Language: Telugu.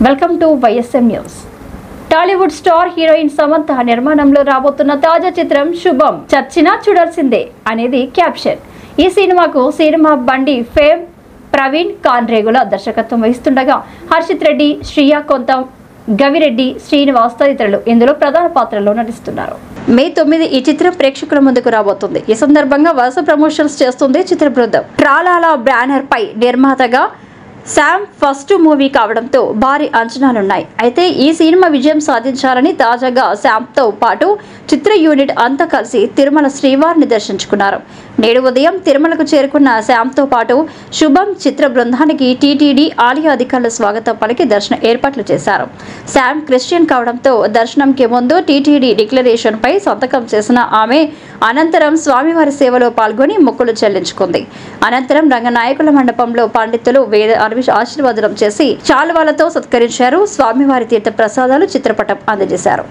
Welcome to YSM news. Tollywood star heroine Samantha నిర్మాణంలో రాబోతున్న తాజా చిత్రం శుభం చర్చినా చూడాల్సిందే అనేది క్యాప్షన్. ఈ సినిమాకు సినిమా బండి ఫేమ్ ప్రవీణ్ కాన్రేగుల దర్శకత్వం వహిస్తుండగా హర్షిత్ రెడ్డి, శ్రియా కొంతం, గవిరెడ్డి, శ్రీనివాస్ తదితరులు ఇందులో ప్రధాన పాత్రల్లో నటిస్తున్నారు. మే 9 ఈ చిత్రం ప్రేక్షకుల ముందుకు రాబోతుంది. ఈ సందర్భంగా వరుస ప్రమోషన్స్ చేస్తుంది చిత్ర బృందం. ట్రాలాలా బ్యానర్ పై నిర్మాతగా శామ్ ఫస్ట్ మూవీ కావడంతో భారీ అంచనాలున్నాయి. అయితే ఈ సినిమా విజయం సాధించాలని తాజాగా శామ్తో పాటు చిత్ర యూనిట్ అంతా కలిసి తిరుమల శ్రీవారిని దర్శించుకున్నారు. నేడు ఉదయం తిరుమలకు చేరుకున్న శామ్తో పాటు శుభం చిత్ర బృందానికి టీటీడీ ఆలయ అధికారులు స్వాగతం పలికి దర్శన ఏర్పాట్లు చేశారు. శామ్ క్రిస్టియన్ కావడంతో దర్శనంకి ముందు టీటీడీ డిక్లరేషన్ పై సంతకం చేసిన ఆమె అనంతరం స్వామివారి సేవలో పాల్గొని మొక్కులు చెల్లించుకుంది. అనంతరం రంగనాయకుల మండపంలో పండితులు వేద ఆశీర్వాదం చేసి చాలువాలతో సత్కరించారు. స్వామివారి తీర్థ ప్రసాదాలు, చిత్రపటం అందజేశారు.